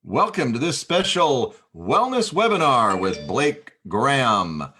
Welcome to this special wellness webinar with Blake Graham.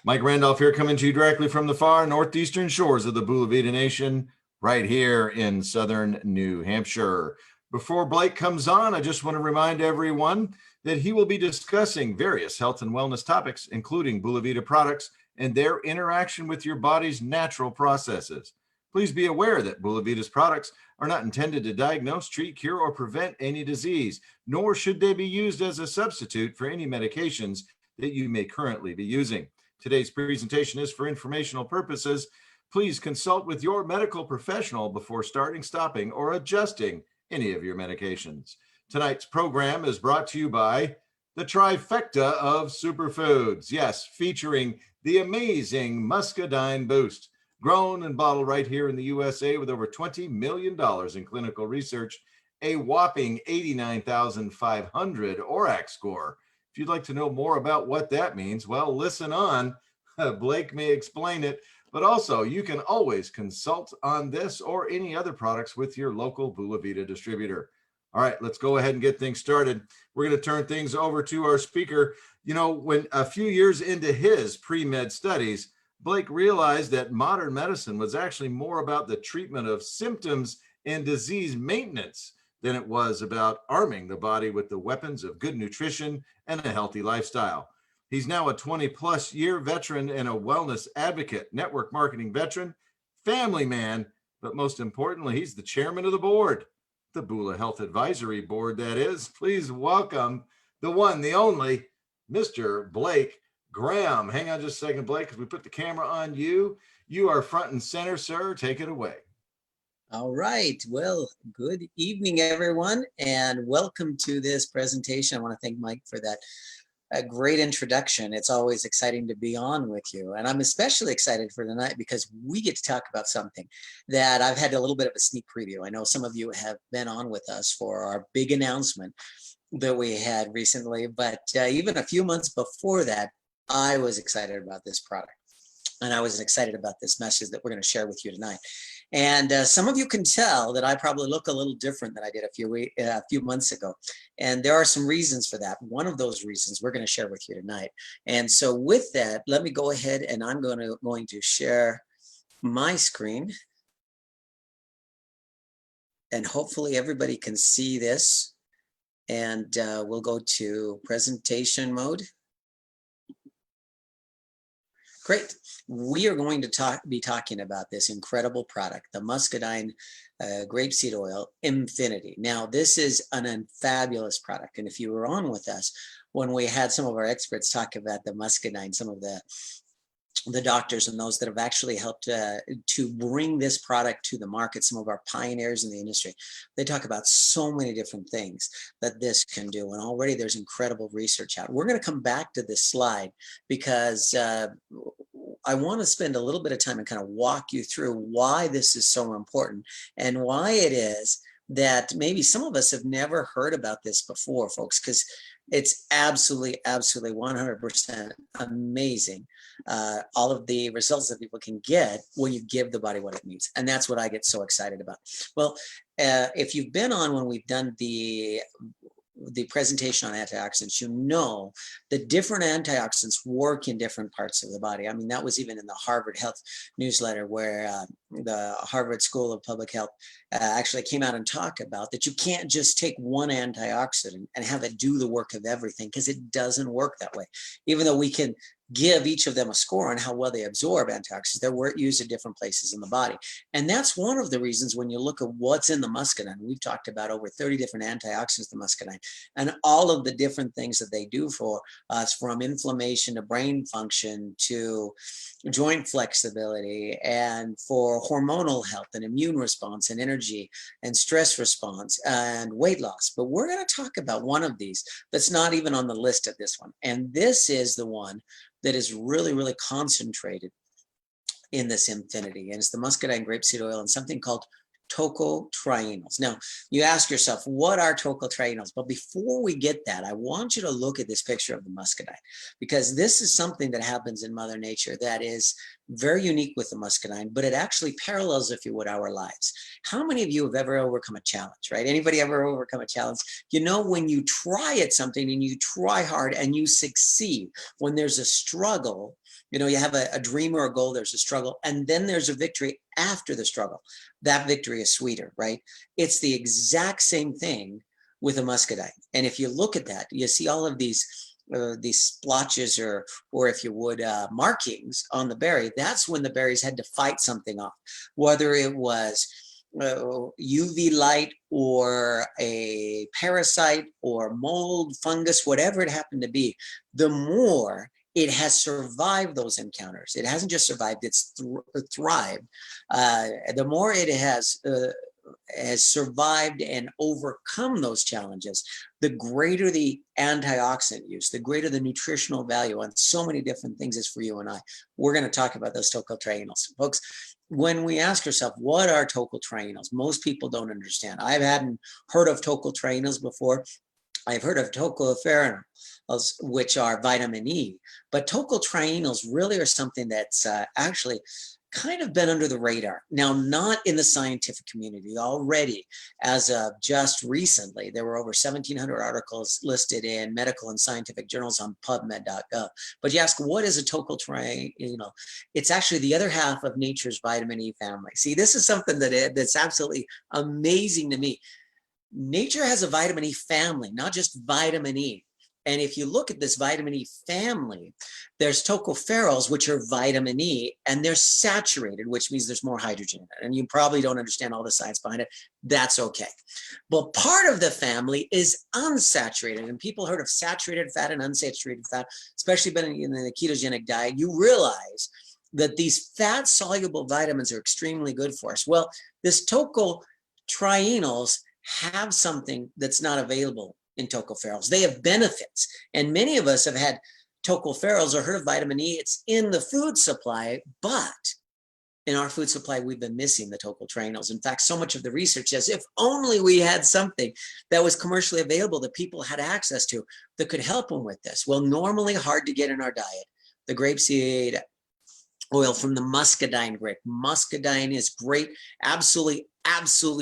Mike Randolph here, coming to you directly from the far northeastern shores of the Bula Vita Nation, right here in southern New Hampshire. Before Blake comes on, I just want to remind everyone that he will be discussing various health and wellness topics, including Bula Vita products and their interaction with your body's natural processes. Please be aware that Bula Vita's products are not intended to diagnose, treat, cure, or prevent any disease, nor should they be used as a substitute for any medications that you may currently be using. Today's presentation is for informational purposes. Please consult with your medical professional before starting, stopping, or adjusting any of your medications. Tonight's program is brought to you by the trifecta of superfoods. Yes, featuring the amazing Muscadine Boost, grown and bottled right here in the USA with over $20 million in clinical research, a whopping 89,500 ORAC score. If you'd like to know more about what that means, well, listen on. Blake may explain it, but also you can always consult on this or any other products with your local Bula Vita distributor. All right, let's go ahead and get things started. We're going to turn things over to our speaker. You know, when a few years into his pre-med studies, Blake realized that modern medicine was actually more about the treatment of symptoms and disease maintenance than it was about arming the body with the weapons of good nutrition and a healthy lifestyle. He's now a 20-plus year veteran and a wellness advocate, network marketing veteran, family man, but most importantly, he's the chairman of the board, the Bula Health Advisory Board, that is. Please welcome the one, the only, Mr. Blake Graham. Hang on just a second, Blake, because we put the camera on you. You are front and center, sir. Take it away. All right. Well, good evening, everyone, and welcome to this presentation. I want to thank Mike for that great introduction. It's always exciting to be on with you, and I'm especially excited for tonight because we get to talk about something that I've had a little bit of a sneak preview. I know some of you have been on with us for our big announcement that we had recently, but even a few months before that, I was excited about this product, and I was excited about this message that we're going to share with you tonight. And some of you can tell that I probably look a little different than I did a few months ago. And there are some reasons for that. One of those reasons we're going to share with you tonight. And so with that, let me go ahead and I'm going to share my screen. And hopefully everybody can see this. And we'll go to presentation mode. Great. We are going to be talking about this incredible product, the Muscadine Grape Seed Oil Infinity. Now, this is a fabulous product. And if you were on with us when we had some of our experts talk about the Muscadine, some of the doctors and those that have actually helped to bring this product to the market, some of our pioneers in the industry, they talk about so many different things that this can do. And already there's incredible research out. We're going to come back to this slide because I want to spend a little bit of time and kind of walk you through why this is so important and why it is that maybe some of us have never heard about this before, folks, because it's absolutely 100% amazing. All of the results that people can get when you give the body what it needs. And that's what I get so excited about. Well, if you've been on when we've done the presentation on antioxidants, you know the different antioxidants work in different parts of the body. I mean, that was even in the Harvard Health newsletter where the Harvard School of Public Health actually came out and talked about that you can't just take one antioxidant and have it do the work of everything, because it doesn't work that way. Even though we can give each of them a score on how well they absorb antioxidants, they're used at different places in the body. And that's one of the reasons when you look at what's in the muscadine, we've talked about over 30 different antioxidants in the muscadine, and all of the different things that they do for us, from inflammation to brain function to joint flexibility, and for hormonal health and immune response and energy and stress response and weight loss. But we're going to talk about one of these that's not even on the list of this one. And this is the one that is really concentrated in this Infinity. And it's the Muscadine Grape Seed Oil and something called tocotrienols. Now, you ask yourself, what are tocotrienols? But before we get that, I want you to look at this picture of the muscadine, because this is something that happens in Mother Nature that is very unique with the muscadine, but it actually parallels, if you would, our lives. How many of you have ever overcome a challenge, right? Anybody ever overcome a challenge? You know, when you try at something and you try hard and you succeed, when there's a struggle, you know, you have a dream or a goal, there's a struggle, and then there's a victory after the struggle. That victory is sweeter, right? It's the exact same thing with a muscadine. And if you look at that, you see all of these splotches or if you would, markings on the berry. That's when the berries had to fight something off, whether it was UV light or a parasite or mold, fungus, whatever it happened to be. The more it has survived those encounters, it hasn't just survived, it's thrived. The more it has survived and overcome those challenges, the greater the antioxidant use, the greater the nutritional value on so many different things is for you and I. We're going to talk about those tocotrienols. Folks, when we ask ourselves, what are tocotrienols? Most people don't understand. I hadn't heard of tocotrienols before. I've heard of tocopherols, which are vitamin E, but tocotrienols really are something that's actually kind of been under the radar. Now, not in the scientific community already. As of just recently, there were over 1,700 articles listed in medical and scientific journals on PubMed.gov. But you ask, what is a tocotrienol? It's actually the other half of nature's vitamin E family. See, this is something that's absolutely amazing to me. Nature has a vitamin E family, not just vitamin E. And if you look at this vitamin E family, there's tocopherols, which are vitamin E, and they're saturated, which means there's more hydrogen in it. And you probably don't understand all the science behind it. That's okay. But part of the family is unsaturated. And people heard of saturated fat and unsaturated fat, especially in the ketogenic diet. You realize that these fat-soluble vitamins are extremely good for us. Well, this tocotrienols have something that's not available in tocopherols. They have benefits, and many of us have had tocopherols or heard of vitamin E. It's in the food supply, but in our food supply, we've been missing the tocotrienols. In fact, so much of the research says if only we had something that was commercially available that people had access to that could help them with this. Well, normally hard to get in our diet. The grapeseed oil from the muscadine grape. Muscadine is great, absolutely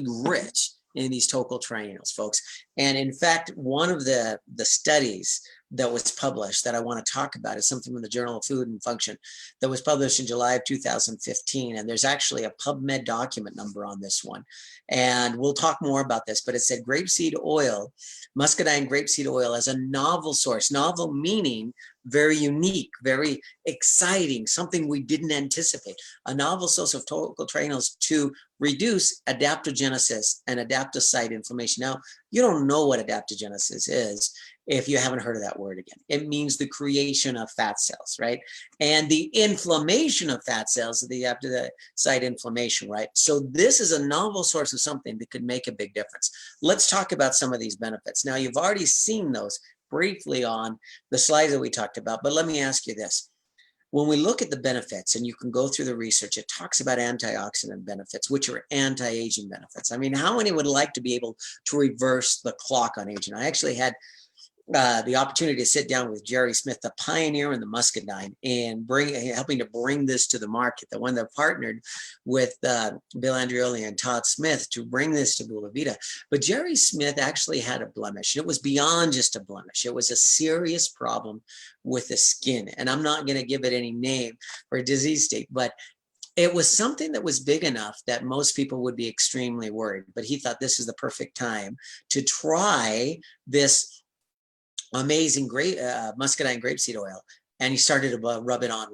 rich in these tocotrienols, folks. And in fact, one of the studies that was published that I want to talk about is something from the Journal of Food and Function that was published in July of 2015. And there's actually a PubMed document number on this one. And we'll talk more about this, but it said grapeseed oil, muscadine grapeseed oil as a novel source. Novel meaning very unique, very exciting, something we didn't anticipate. A novel source of tocotrienols to reduce adaptogenesis and adaptocyte inflammation. Now, you don't know what adaptogenesis is if you haven't heard of that word again. It means the creation of fat cells, right? And the inflammation of fat cells, the adaptocyte inflammation, right? So this is a novel source of something that could make a big difference. Let's talk about some of these benefits. Now, you've already seen those briefly on the slides that we talked about, but let me ask you this. When we look at the benefits, and you can go through the research, it talks about antioxidant benefits, which are anti-aging benefits. I mean, how many would like to be able to reverse the clock on aging? I actually had the opportunity to sit down with Jerry Smith, the pioneer in the muscadine, and helping to bring this to the market, the one that partnered with Bill Andreoli and Todd Smith to bring this to Bula Vita. But Jerry Smith actually had a blemish. It was beyond just a blemish. It was a serious problem with the skin. And I'm not going to give it any name or disease state, but it was something that was big enough that most people would be extremely worried. But he thought this is the perfect time to try this amazing muscadine grapeseed oil. And he started to rub it on,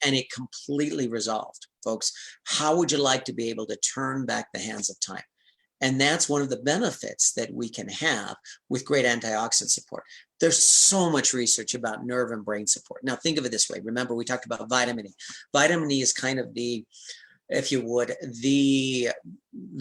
and it completely resolved. Folks, how would you like to be able to turn back the hands of time? And that's one of the benefits that we can have with great antioxidant support. There's so much research about nerve and brain support. Now, think of it this way. Remember, we talked about vitamin E. Vitamin E is kind of the, if you would, the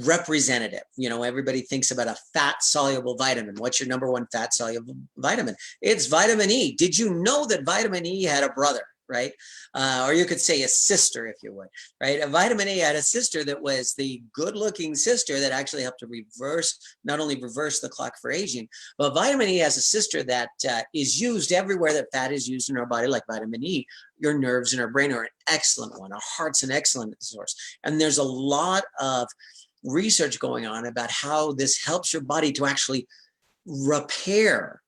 representative. You know, everybody thinks about a fat soluble vitamin. What's your number one fat soluble vitamin? It's vitamin E. Did you know that vitamin E had a brother? right? Or you could say a sister, if you would, right? A vitamin A had a sister that was the good-looking sister that actually helped to reverse, not only reverse the clock for aging, but vitamin E has a sister that is used everywhere that fat is used in our body, like vitamin E. Your nerves and our brain are an excellent one. Our heart's an excellent source. And there's a lot of research going on about how this helps your body to actually repair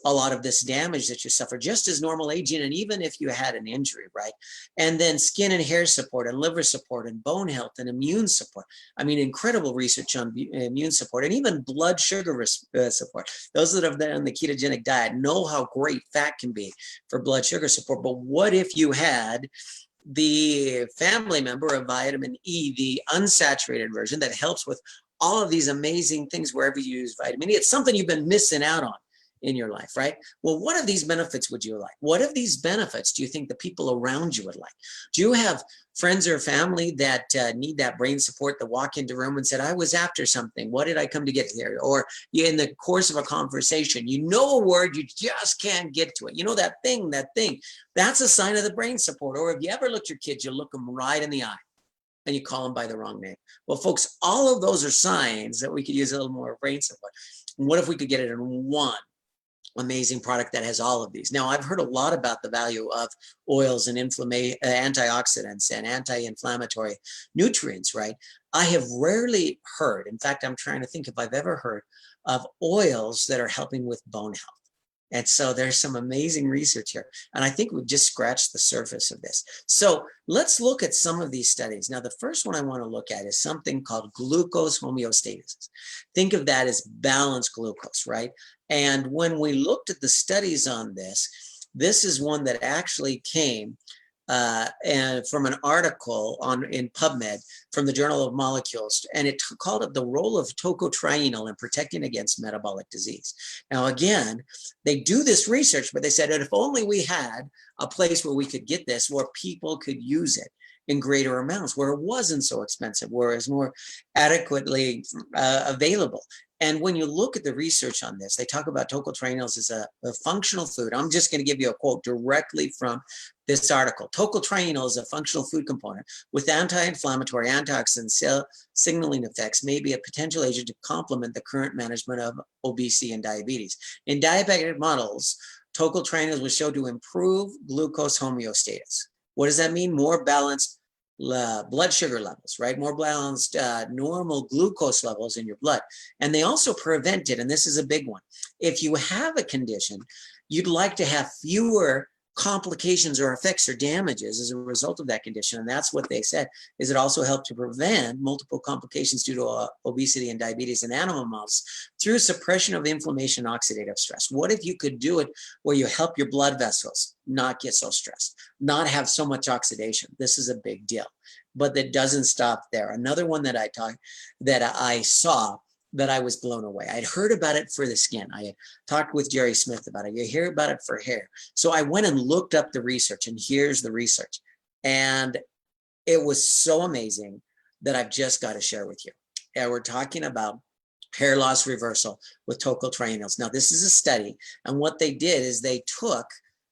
a lot of this damage that you suffer just as normal aging, and even if you had an injury, right? And then skin and hair support and liver support and bone health and immune support. I mean, incredible research on immune support and even blood sugar support. Those that have done the ketogenic diet know how great fat can be for blood sugar support. But what if you had the family member of vitamin E, the unsaturated version that helps with all of these amazing things wherever you use vitamin E? It's something you've been missing out on in your life, right? Well, what of these benefits would you like? What of these benefits do you think the people around you would like? Do you have friends or family that need that brain support that walk into a room and said, I was after something. What did I come to get here? Or in the course of a conversation, you know a word, you just can't get to it. You know that thing, that's a sign of the brain support. Or if you ever looked your kids, you look them right in the eye and you call them by the wrong name. Well, folks, all of those are signs that we could use a little more brain support. And what if we could get it in one amazing product that has all of these? Now, I've heard a lot about the value of oils and antioxidants and anti-inflammatory nutrients, right? I have rarely heard, in fact, I'm trying to think if I've ever heard of oils that are helping with bone health. And so there's some amazing research here. And I think we've just scratched the surface of this. So let's look at some of these studies. Now, the first one I want to look at is something called glucose homeostasis. Think of that as balanced glucose, right? And when we looked at the studies on this, this is one that actually came and from an article in PubMed from the Journal of Molecules, and it called it the role of tocotrienol in protecting against metabolic disease. Now, again, they do this research, but they said that if only we had a place where we could get this, where people could use it in greater amounts, where it wasn't so expensive, where it's more adequately available. And when you look at the research on this, they talk about tocotrienols as a functional food. I'm just going to give you a quote directly from this article. Tocotrienol is a functional food component with anti-inflammatory, antioxidant, cell signaling effects, may be a potential agent to complement the current management of obesity and diabetes. In diabetic models, tocotrienols was shown to improve glucose homeostasis. What does that mean? More balanced blood sugar levels, right? More balanced normal glucose levels in your blood. And they also prevented, and this is a big one, if you have a condition, you'd like to have fewer complications or effects or damages as a result of that condition. And that's what they said, is it also helped to prevent multiple complications due to obesity and diabetes in animal models through suppression of inflammation and oxidative stress. What if you could do it where you help your blood vessels not get so stressed, not have so much oxidation? This is a big deal, but that doesn't stop there. Another one that I saw that I was blown away. I'd heard about it for the skin. I had talked with Jerry Smith about it. You hear about it for hair. So I went and looked up the research, and here's the research. And it was so amazing that I've just got to share with you. And we're talking about hair loss reversal with tocotrienols. Now, this is a study, and what they did is they took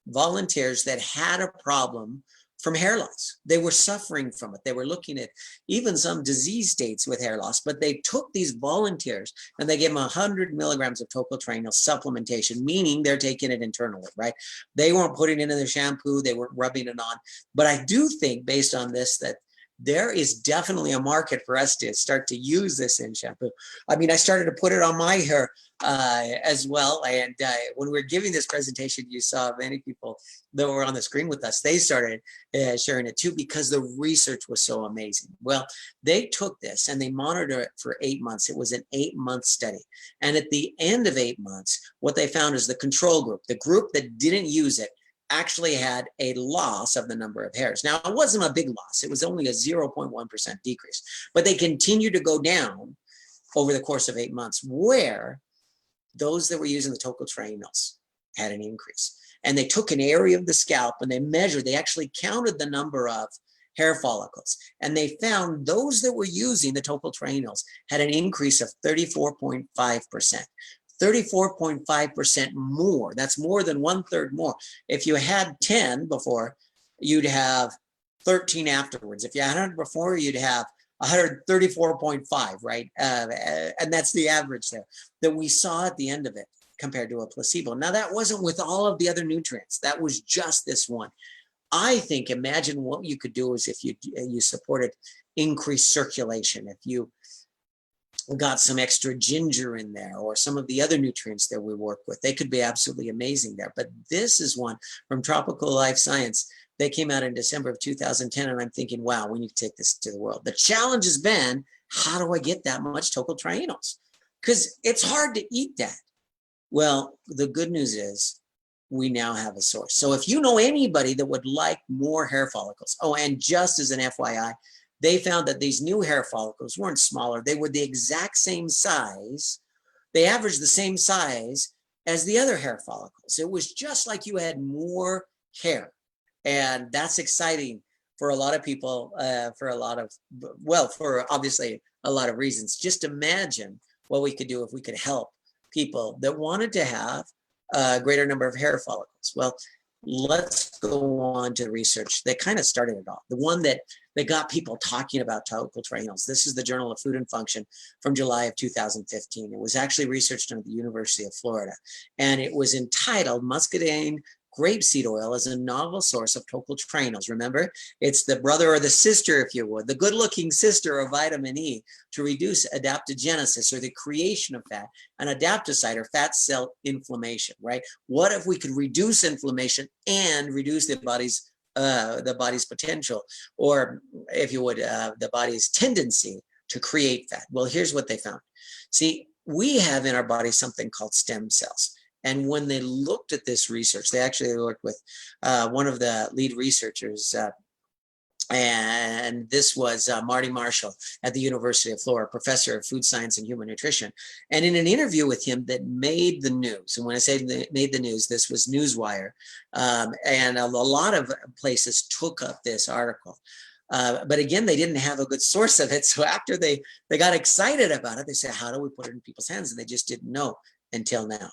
volunteers that had a problem from hair loss. They were suffering from it. They were looking at even some disease states with hair loss, but they took these volunteers and they gave them 100 milligrams of tocotrienol supplementation, meaning they're taking it internally, right? They weren't putting it in their shampoo. They weren't rubbing it on. But I do think, based on this, that there is definitely a market for us to start to use this in shampoo. I mean, I started to put it on my hair as well. And when we were giving this presentation, you saw many people that were on the screen with us. They started sharing it too, because the research was so amazing. Well, they took this and they monitored it for 8 months. It was an 8-month study. And at the end of 8 months, what they found is the control group, the group that didn't use it, actually had a loss of the number of hairs. Now, it wasn't a big loss. It was only a 0.1% decrease, but they continued to go down over the course of 8 months, where those that were using the tocotrienols had an increase. And they took an area of the scalp and they measured, they actually counted the number of hair follicles. And they found those that were using the tocotrienols had an increase of 34.5%. 34.5% more. That's more than 1/3 more. If you had 10 before, you'd have 13 afterwards. If you had 100 before, you'd have 134.5, right? And that's the average there that we saw at the end of it compared to a placebo. Now, that wasn't with all of the other nutrients. That was just this one. I think, imagine what you could do is if you supported increased circulation, if you got some extra ginger in there or some of the other nutrients that we work with, they could be absolutely amazing there. But this is one from Tropical Life Science. They came out in December of 2010, and I'm thinking, wow, we need to take this to the world. The challenge has been, how do I get that much tocotrienols? Because it's hard to eat that. Well, the good news is we now have a source. So if you know anybody that would like more hair follicles, oh, and just as an FYI, they found that these new hair follicles weren't smaller. They were the exact same size. They averaged the same size as the other hair follicles. It was just like you had more hair. And that's exciting for a lot of people, for obviously a lot of reasons. Just imagine what we could do if we could help people that wanted to have a greater number of hair follicles. Well, let's go on to the research that kind of started it all. The one that got people talking about tocotrienols. This is the Journal of Food and Function from July of 2015. It was actually researched at the University of Florida, and it was entitled Muscadine Grape Seed Oil as a novel source of tocotrienols. Remember, it's the brother or the sister, if you would, the good-looking sister of vitamin E to reduce adaptogenesis, or the creation of fat, and adaptocyte, or fat cell inflammation, right? What if we could reduce inflammation and reduce the body's potential, or if you would, the body's tendency to create fat? Well, here's what they found. See, we have in our body something called stem cells. And when they looked at this research, they actually worked with one of the lead researchers, and this was Marty Marshall at the University of Florida, professor of food science and human nutrition. And in an interview with him that made the news, and when I say made the news, this was Newswire, and a lot of places took up this article. But again, they didn't have a good source of it. So after they got excited about it, they said, how do we put it in people's hands? And they just didn't know until now.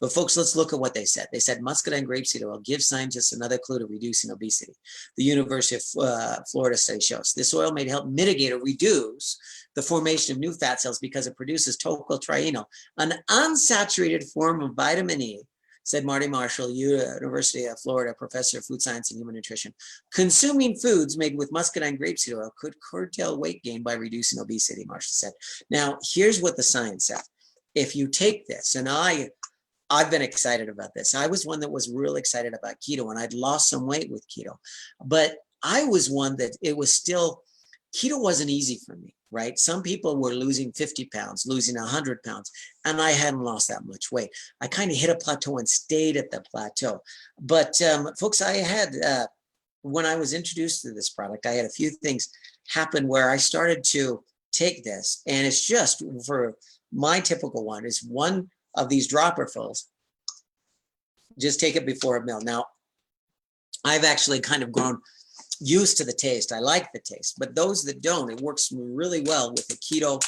But folks, let's look at what they said. They said Muscadine grape seed oil gives scientists another clue to reducing obesity. The University of Florida study shows this oil may help mitigate or reduce the formation of new fat cells because it produces tocotrienol, an unsaturated form of vitamin E, said Marty Marshall, University of Florida, professor of food science and human nutrition. Consuming foods made with muscadine grape seed oil could curtail weight gain by reducing obesity, Marshall said. Now, here's what the science said. If you take this, and I've been excited about this. I was one that was real excited about keto, and I'd lost some weight with keto. But I was one that it was still, keto wasn't easy for me, right? Some people were losing 50 pounds, losing 100 pounds, and I hadn't lost that much weight. I kind of hit a plateau and stayed at the plateau. But folks, I had, when I was introduced to this product, I had a few things happen where I started to take this, and it's just for my typical one is one of these dropper fills. Just take it before a meal. Now, I've actually kind of grown used to the taste. I like the taste, but those that don't, it works really well with the keto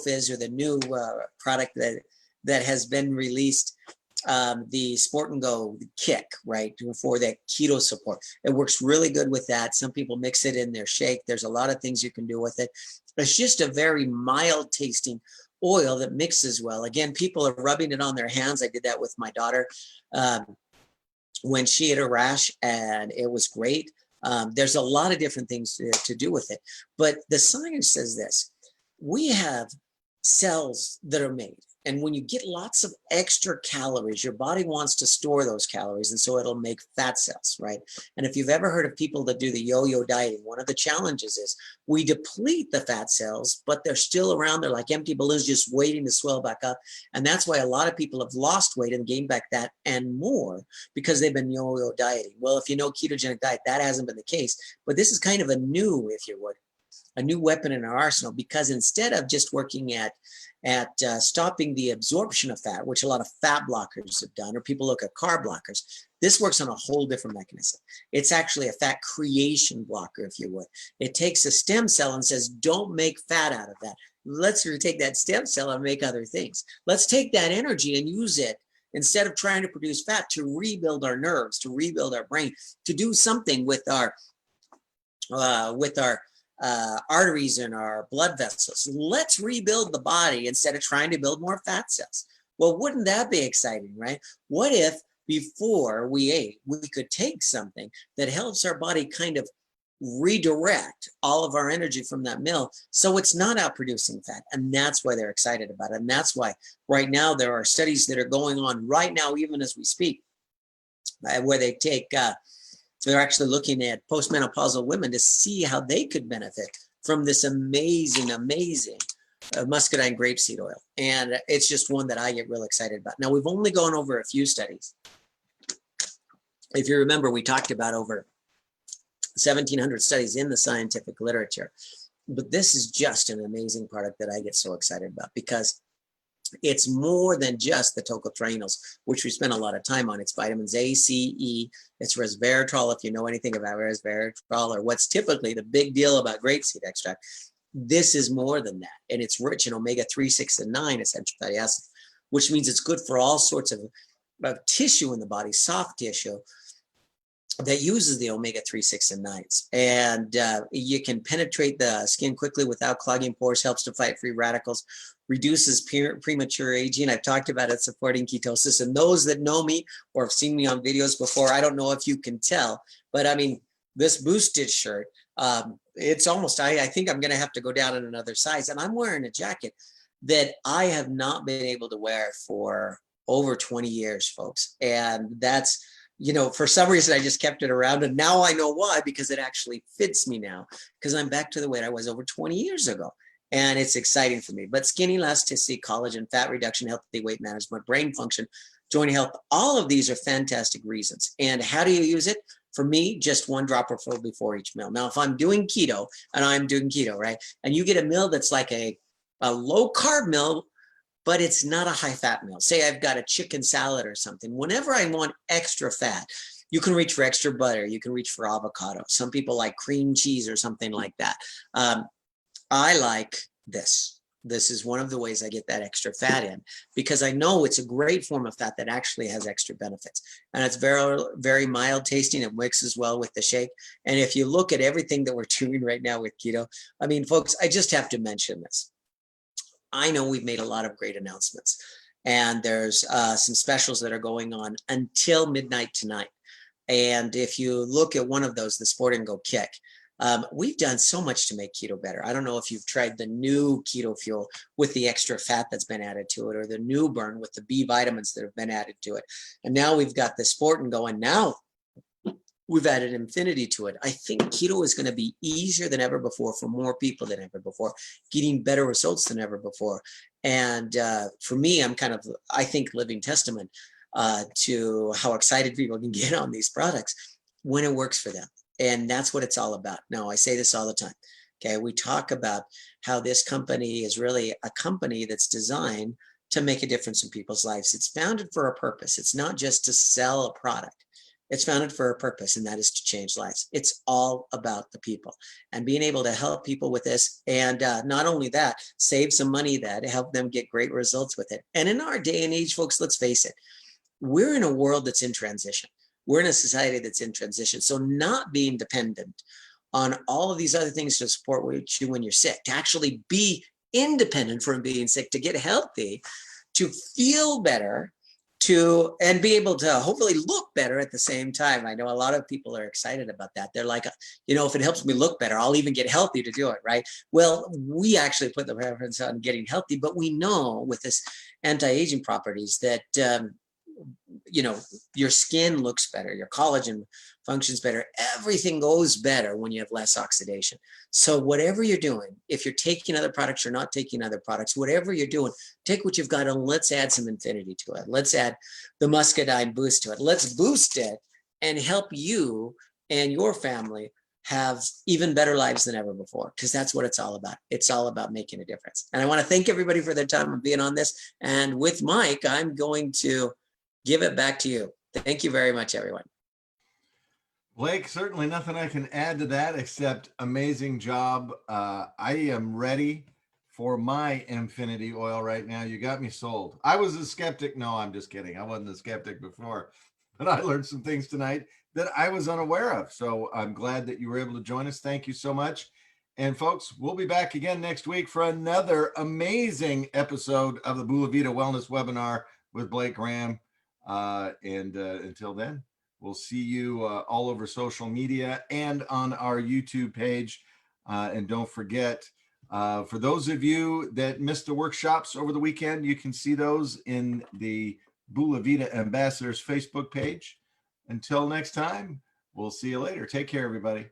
fizz, or the new product that has been released, the Sport and Go Kick, right, for that keto support. It works really good with that. Some people mix it in their shake. There's a lot of things you can do with it. It's just a very mild tasting oil that mixes well. Again, people are rubbing it on their hands. I did that with my daughter when she had a rash, and it was great. There's a lot of different things to do with it. But the science says this: we have cells that are made, and when you get lots of extra calories, your body wants to store those calories, and so it'll make fat cells, right? And if you've ever heard of people that do the yo-yo dieting, one of the challenges is we deplete the fat cells, but they're still around. They're like empty balloons just waiting to swell back up. And that's why a lot of people have lost weight and gained back that and more, because they've been yo-yo dieting. Well, if you know ketogenic diet, that hasn't been the case. But this is kind of a new, if you would, a new weapon in our arsenal, because instead of just working at stopping the absorption of fat, which a lot of fat blockers have done, or people look at carb blockers, this works on a whole different mechanism. It's actually a fat creation blocker, if you would. It takes a stem cell and says, don't make fat out of that. Let's take that stem cell and make other things. Let's take that energy and use it instead of trying to produce fat to rebuild our nerves, to rebuild our brain, to do something with our arteries and our blood vessels. Let's rebuild the body instead of trying to build more fat cells. Well, wouldn't that be exciting, right? What if before we ate, we could take something that helps our body kind of redirect all of our energy from that meal so it's not out producing fat? And that's why they're excited about it. And that's why right now there are studies that are going on right now, even as we speak, where they take they're actually looking at postmenopausal women to see how they could benefit from this amazing Muscadine grape seed oil. And it's just one that I get real excited about. Now, we've only gone over a few studies. If you remember, we talked about over 1,700 studies in the scientific literature. But this is just an amazing product that I get so excited about, because it's more than just the tocotrienols, which we spend a lot of time on. It's vitamins A, C, E. It's resveratrol, if you know anything about resveratrol, or what's typically the big deal about grapeseed extract. This is more than that. And it's rich in omega-3, 6, and 9 essential fatty acids, which means it's good for all sorts of tissue in the body, soft tissue, that uses the omega-3, 6, and 9s. And you can penetrate the skin quickly without clogging pores, helps to fight free radicals, reduces premature aging. I've talked about it supporting ketosis. And those that know me or have seen me on videos before, I don't know if you can tell, but I mean, this boosted shirt, it's almost, I think I'm going to have to go down in another size. And I'm wearing a jacket that I have not been able to wear for over 20 years, folks. And that's, you know, for some reason, I just kept it around. And now I know why, because it actually fits me now, because I'm back to the weight I was over 20 years ago. And it's exciting for me. But skin elasticity, collagen, fat reduction, healthy weight management, brain function, joint health, all of these are fantastic reasons. And how do you use it? For me, just one dropper full before each meal. Now, if I'm doing keto, and I'm doing keto, right? And you get a meal that's like a low carb meal, but it's not a high fat meal. Say I've got a chicken salad or something. Whenever I want extra fat, you can reach for extra butter. You can reach for avocado. Some people like cream cheese or something like that. I like this. This is one of the ways I get that extra fat in, because I know it's a great form of fat that actually has extra benefits. And it's very, very mild tasting. It mixes well with the shake. And if you look at everything that we're doing right now with keto, I mean, folks, I just have to mention this. I know we've made a lot of great announcements, and there's some specials that are going on until midnight tonight. And if you look at one of those, the Sport and Go Kick, we've done so much to make keto better. I don't know if you've tried the new keto fuel with the extra fat that's been added to it, or the new burn with the B vitamins that have been added to it. And now we've got the Sport and Go, and now we've added infinity to it. I think keto is going to be easier than ever before for more people than ever before, getting better results than ever before. And for me, I'm kind of, I think, living testament to how excited people can get on these products when it works for them. And that's what it's all about. Now, I say this all the time. Okay, we talk about how this company is really a company that's designed to make a difference in people's lives. It's founded for a purpose. It's not just to sell a product. It's founded for a purpose, and that is to change lives. It's all about the people and being able to help people with this. And not only that, save some money that help them get great results with it. And in our day and age, folks, let's face it, we're in a world that's in transition. We're in a society that's in transition. So not being dependent on all of these other things to support you when you're sick, to actually be independent from being sick, to get healthy, to feel better, and be able to hopefully look better at the same time. I know a lot of people are excited about that. They're like, you know, if it helps me look better, I'll even get healthy to do it, right? Well, we actually put the preference on getting healthy, but we know with this anti-aging properties that, you know, your skin looks better, your collagen functions better, everything goes better when you have less oxidation. So whatever you're doing, if you're taking other products or not taking other products, whatever you're doing, take what you've got and let's add some infinity to it. Let's add the Muscadine boost to it. Let's boost it and help you and your family have even better lives than ever before, because that's what it's all about. It's all about making a difference. And I want to thank everybody for their time of being on this. And with Mike, I'm going to give it back to you. Thank you very much, everyone. Blake, certainly nothing I can add to that except amazing job. I am ready for my Infinity oil right now. You got me sold. I was a skeptic. No, I'm just kidding. I wasn't a skeptic before, but I learned some things tonight that I was unaware of. So I'm glad that you were able to join us. Thank you so much. And folks, we'll be back again next week for another amazing episode of the Bula Vita Wellness Webinar with Blake Graham. Until then, we'll see you all over social media and on our YouTube page. And don't forget, for those of you that missed the workshops over the weekend, you can see those in the Bula Vita Ambassadors Facebook page. Until next time, we'll see you later. Take care, everybody.